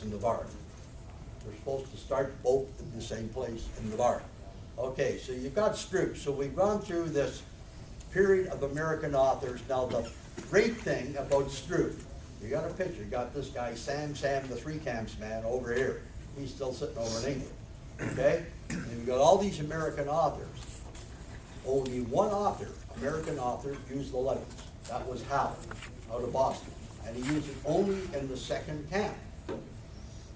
in the bar. They're supposed to start both in the same place in the bar. Okay, so you've got Stroop. So we've gone through this period of American authors. Now the great thing about Stroop, you got a picture, you got this guy, Sam the Three Camps man over here. He's still sitting over in England, okay? And you've got all these American authors. Only one author, American author, used the 11s. That was Howe, out of Boston. And he used it only in the second camp.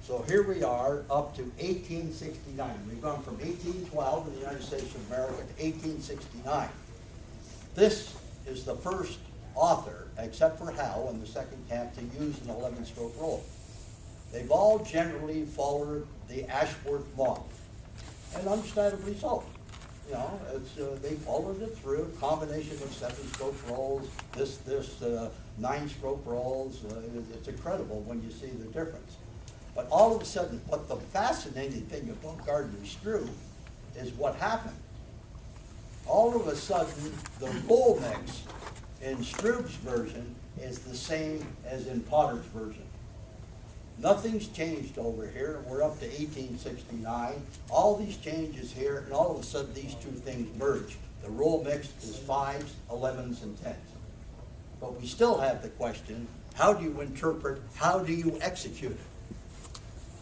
So here we are up to 1869. We've gone from 1812 in the United States of America to 1869. This is the first author, except for Howe in the second camp, to use an 11-stroke roll. They've all generally followed the Ashworth model, and understandably so. You know, they followed it through, combination of 7-stroke rolls, this 9-stroke rolls. It's incredible when you see the difference. But all of a sudden, what the fascinating thing about Gardner-Stroop is what happened. All of a sudden, the roll mix in Stroop's version is the same as in Potter's version. Nothing's changed over here. We're up to 1869. All these changes here, and all of a sudden these two things merge. The roll mix is 5s, 11s, and 10s. But we still have the question, how do you interpret, how do you execute it?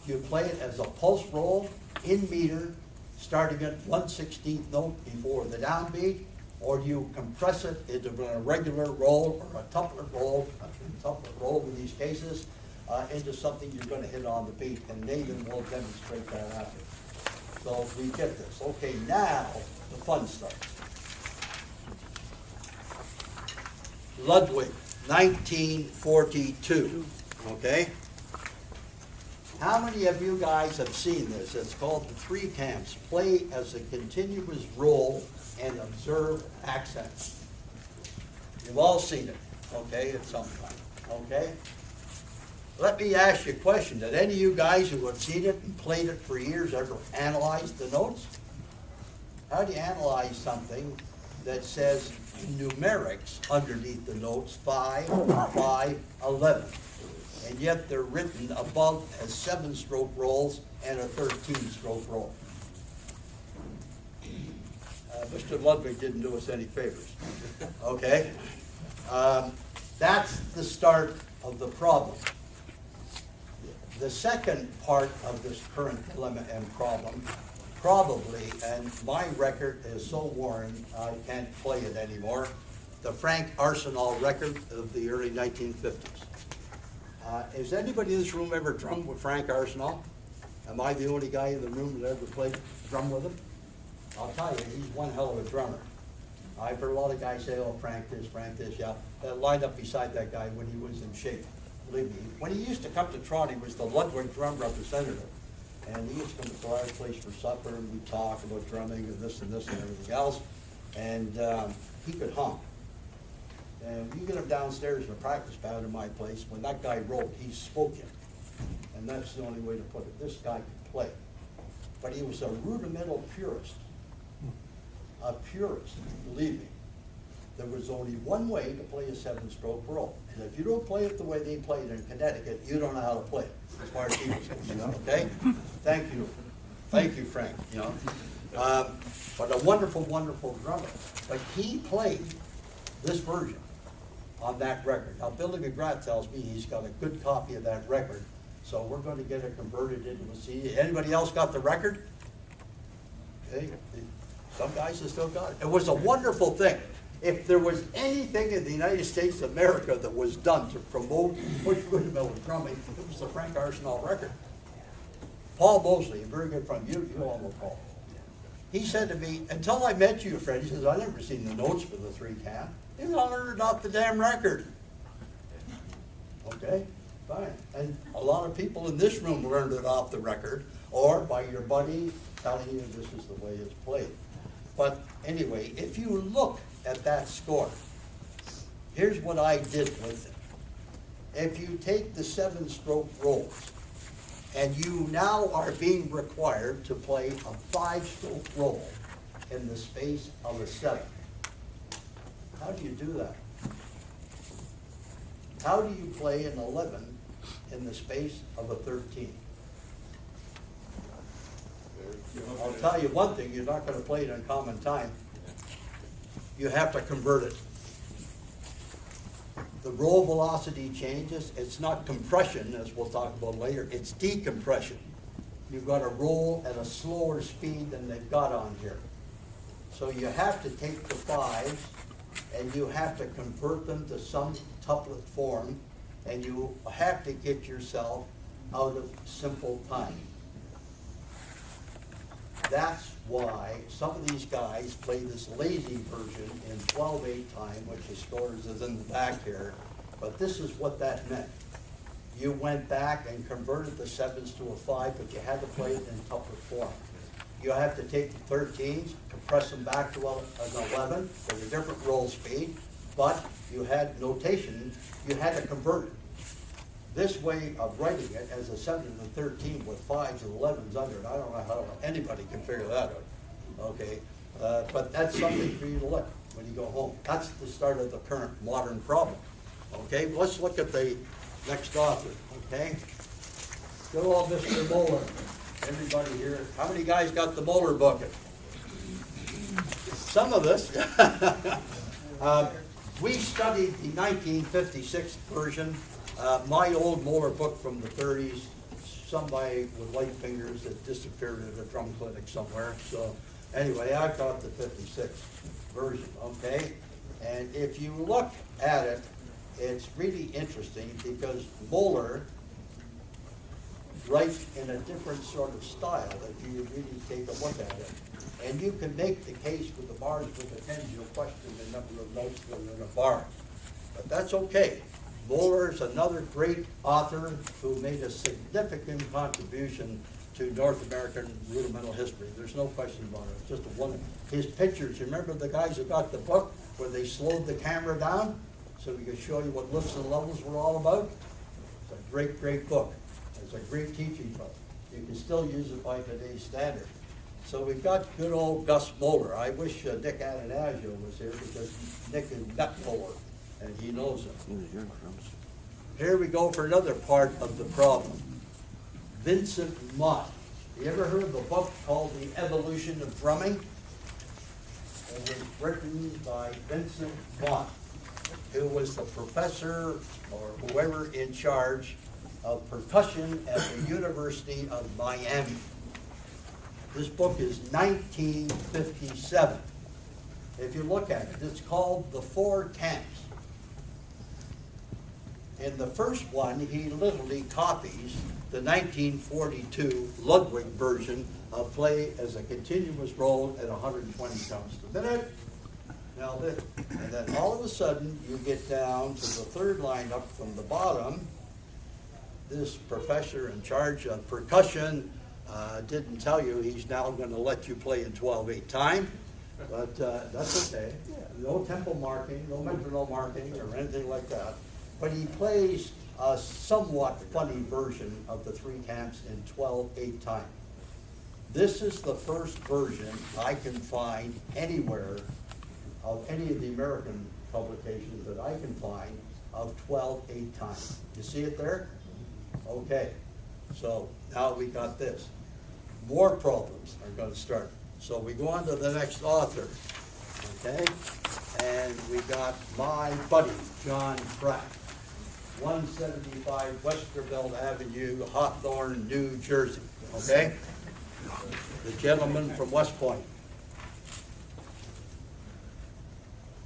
Do you play it as a pulse roll, in meter, starting at 1/16th note before the downbeat, or do you compress it into a regular roll or a tuplet roll in these cases, into something you're going to hit on the beat, and Nathan will demonstrate that after. So we get this. Okay, now the fun starts. Ludwig, 1942, okay? How many of you guys have seen this? It's called the Three Camps. Play as a continuous roll and observe accents. You've all seen it, okay, at some time, okay? Let me ask you a question. Did any of you guys who have seen it and played it for years ever analyze the notes? How do you analyze something that says numerics underneath the notes, 5, 5, 11, and yet they're written above as 7-stroke rolls and a 13-stroke roll? Mr. Ludwig didn't do us any favors, okay? That's the start of the problem. The second part of this current dilemma and problem, probably, and my record is so worn I can't play it anymore, the Frank Arsenal record of the early 1950s. Has anybody in this room ever drummed with Frank Arsenal? Am I the only guy in the room that ever played drum with him? I'll tell you, he's one hell of a drummer. I've heard a lot of guys say, oh, Frank this, yeah. Lined up beside that guy when he was in shape. Believe me, when he used to come to Toronto, he was the Ludwig drum representative. And he used to come to our place for supper, and we'd talk about drumming and this and everything else. And he could hum. And you get him downstairs in a practice pad in my place, when that guy wrote, he spoke it. And that's the only way to put it. This guy could play. But he was a rudimental purist. A purist, believe me. There was only one way to play a 7-stroke roll. And if you don't play it the way they played in Connecticut, you don't know how to play it, as far as he was concerned, okay? Thank you. Thank you, Frank, you know. But a wonderful, wonderful drummer. But he played this version on that record. Now, Billy McGrath tells me he's got a good copy of that record, so we're going to get it converted into a CD. Anybody else got the record? Okay. Some guys have still got it. It was a wonderful thing. If there was anything in the United States of America that was done to promote push rhythm drumming, it was the Frank Arsenal record. Paul Mosley, a very good friend, you all know Paul. He said to me, until I met you, Fred, he says, I never seen the notes for the 3-camp. You learned it off the damn record. Okay, fine. And a lot of people in this room learned it off the record, or by your buddy telling you this is the way it's played. But anyway, if you look at that score, here's what I did with it. If you take the 7-stroke rolls, and you now are being required to play a 5-stroke roll in the space of a 7, how do you do that? How do you play an 11 in the space of a 13. I'll tell you one thing, you're not going to play it in common time. You have to convert it. The roll velocity changes. It's not compression, as we'll talk about later, it's decompression. You've got to roll at a slower speed than they've got on here. So you have to take the fives and you have to convert them to some tuplet form, and you have to get yourself out of simple time. That's why some of these guys play this lazy version in 12/8 time, which the scores is in the back here. But this is what that meant. You went back and converted the sevens to a 5, but you had to play it in tuplet form. You have to take the 13s, compress them back to an 11 with a different roll speed, but you had notation, you had to convert it. This way of writing it as a 7 and a 13 with 5s and 11s under it, I don't know how anybody can figure that out, okay? But that's something for you to look when you go home. That's the start of the current modern problem, okay? Let's look at the next author, okay? Good old Mr. Moeller. Everybody here, how many guys got the Moeller bucket? Some of us. We studied the 1956 version. My old Moeller book from the 30s, somebody with light fingers that disappeared at a drum clinic somewhere. So anyway, I got the 56 version, okay? And if you look at it, it's really interesting because Moeller writes in a different sort of style if you really take a look at it. And you can make the case with the bars with the pens, you'll question the number of notes that are in a bar. But that's okay. Moeller's another great author who made a significant contribution to North American rudimental history. There's no question about it. It's just a wonder. His pictures, you remember the guys who got the book where they slowed the camera down so we could show you what lifts and levels were all about? It's a great, great book. It's a great teaching book. You can still use it by today's standard. So we've got good old Gus Moeller. I wish Dick Ananasio was here because Nick has met Moeller and he knows him. Here we go for another part of the problem. Vincent Mott. You ever heard of a book called The Evolution of Drumming? It was written by Vincent Mott, who was the professor or whoever in charge of percussion at the University of Miami. This book is 1957. If you look at it, it's called The Four Camps. In the first one, he literally copies the 1942 Ludwig version of play as a continuous roll at 120 counts per minute. Now this, and then all of a sudden, you get down to the third line up from the bottom. This professor in charge of percussion didn't tell you he's now going to let you play in 12/8 time, but that's okay. Yeah, no tempo marking, no metronome marking or anything like that. But he plays a somewhat funny version of the three camps in 12/8 time. This is the first version I can find anywhere of any of the American publications that I can find of 12/8 time. You see it there? Okay, so now we got this. More problems are going to start. So we go on to the next author, okay? And we got my buddy, John Pratt, 175 Westerville Avenue, Hawthorne, New Jersey, okay? The gentleman from West Point.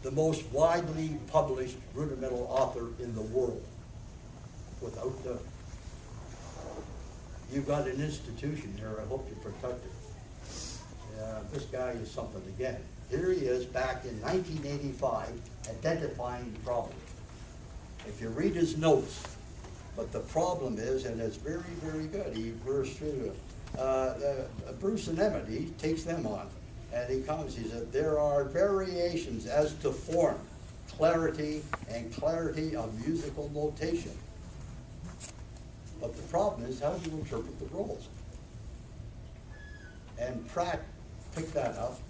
The most widely published rudimental author in the world, without doubt. You've got an institution here, I hope you protect it. This guy is something again. Here he is back in 1985, identifying the problem. If you read his notes, but the problem is, and it's very, very good, he bursts through it. Bruce and Emmett, he takes them on, and he comes, he said, there are variations as to form, clarity, and clarity of musical notation. But the problem is, how do you interpret the rolls? And Pratt picked that up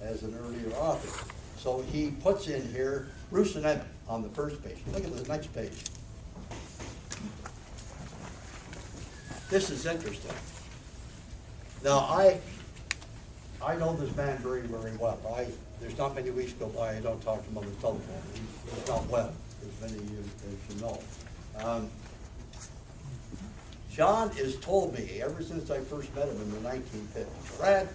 as an earlier author. So he puts in here Bruce and Emmett on the first page. Look at the next page. this is interesting. Now, I know this man very, very well. There's not many weeks go by I don't talk to him on the telephone. He's not well, as many of you, as you know. John has told me, ever since I first met him in the 1950s, Brad,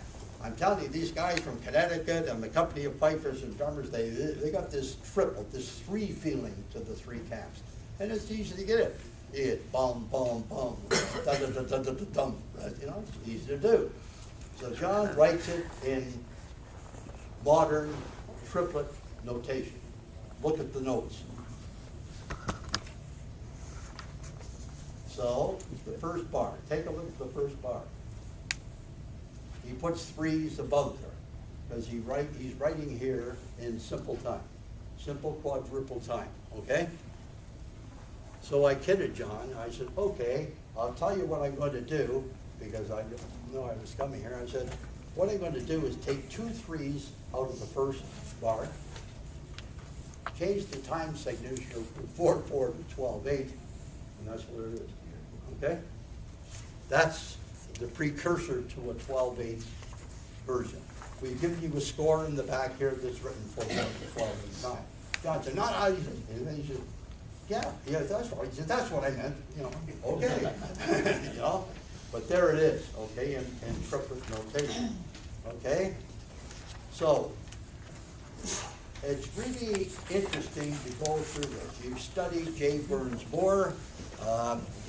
I'm telling you, these guys from Connecticut and the company of pipers and drummers, they got this triple, this three feeling to the three camps. And it's easy to get it. You get bum, bum, bum, da da da da da da dum. You know, it's easy to do. So John writes it in modern triplet notation. Look at the notes. So, the first bar, take a look at the first bar. He puts threes above there, because he's writing here in simple time, simple quadruple time, okay? So I kidded John, I said, okay, I'll tell you what I'm going to do, because I know I was coming here. I said, what I'm going to do is take 2 threes out of the first bar, change the time signature from 4/4 to 12/8, and that's what it is. Okay? That's the precursor to a 12/8 version. We've given you a score in the back here that's written for 12/8 time. John said, not how you said. And then he said, yeah, that's right. He said, that's what I meant. You know, okay. You know? But there it is, okay, in triplet notation. Okay? So, it's really interesting to go through this. You study J. Burns Moore,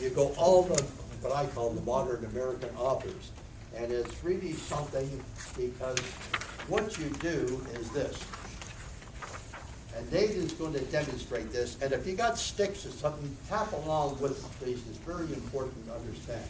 you go all the, what I call the modern American authors. And it's really something, because what you do is this. And Nathan's going to demonstrate this. And if you got sticks or something, tap along with it, please. It's very important to understand.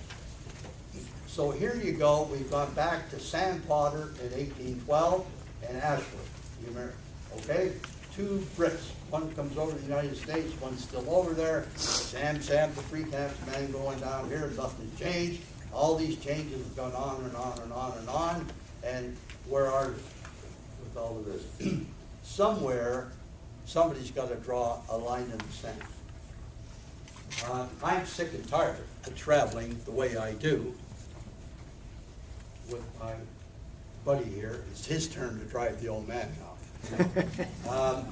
So here you go. We've gone back to Sam Potter in 1812 and Ashford. You remember? Okay? 2 Brits. One comes over to the United States, one's still over there. Sam, the free camps man going down here, nothing's changed. All these changes have gone on and on and on and on. And where are we with all of this? Somewhere, somebody's got to draw a line in the sand. I'm sick and tired of traveling the way I do with my buddy here. It's his turn to drive the old man now.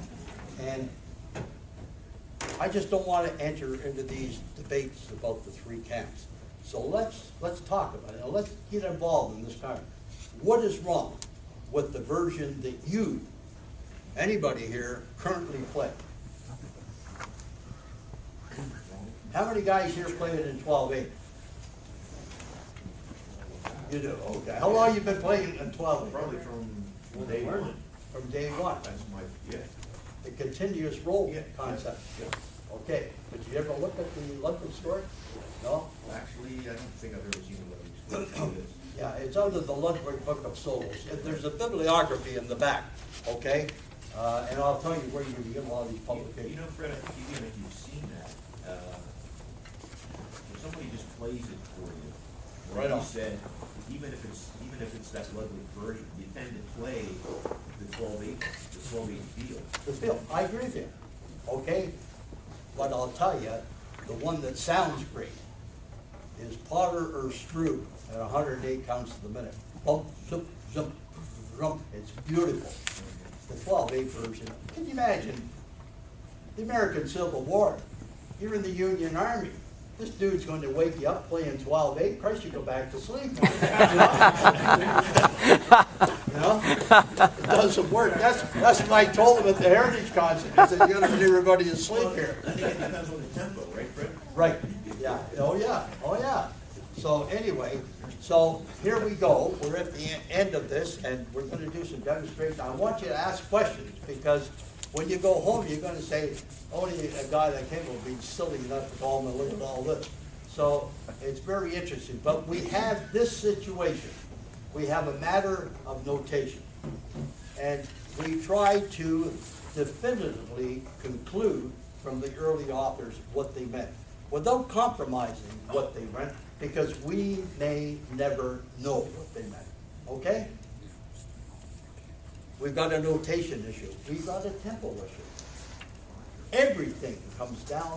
And I just don't want to enter into these debates about the 3 camps. So let's talk about it. Now let's get involved in this kind. What is wrong with the version that you, anybody here, currently play? How many guys here play it in 12/8? You do, okay. How long you been playing in 12/8? Probably from day one. From day one. That's my, yeah. The continuous roll concept. Yeah. Okay, but you ever look at the Ludwig story? No? Actually, I don't think I've ever seen a Ludwig. Yeah, it's out of the Ludwig Book of Souls. There's a bibliography in the back, okay? And I'll tell you where you can get a lot of these publications. You know, Fred, I think even if you've seen that, if somebody just plays it for you, Right on. You said, even if it's that Ludwig version, you tend to play the 12/8 feel. The feel, I agree with you, okay? But I'll tell you, the one that sounds great is Potter or Stroop at 108 counts to the minute. Bump, zip, zip, zump. It's beautiful. The 12/8 version. Can you imagine the American Civil War? You're in the Union Army. This dude's going to wake you up playing 12/8. Christ, you go back to sleep. You know? It doesn't work. That's what I told them at the Heritage Concert. I said, you're going to put everybody to sleep here. I think it depends on the tempo, right, Fred? Right. Yeah. Oh, yeah. Oh, yeah. So anyway, so here we go. We're at the end of this, and we're going to do some demonstration. I want you to ask questions, because when you go home, you're going to say, only a guy that came will be silly enough to call him and look at all this. So it's very interesting. But we have this situation. We have a matter of notation. And we try to definitively conclude from the early authors what they meant, without compromising what they meant, because we may never know what they meant. Okay? We've got a notation issue. We've got a tempo issue. Everything comes down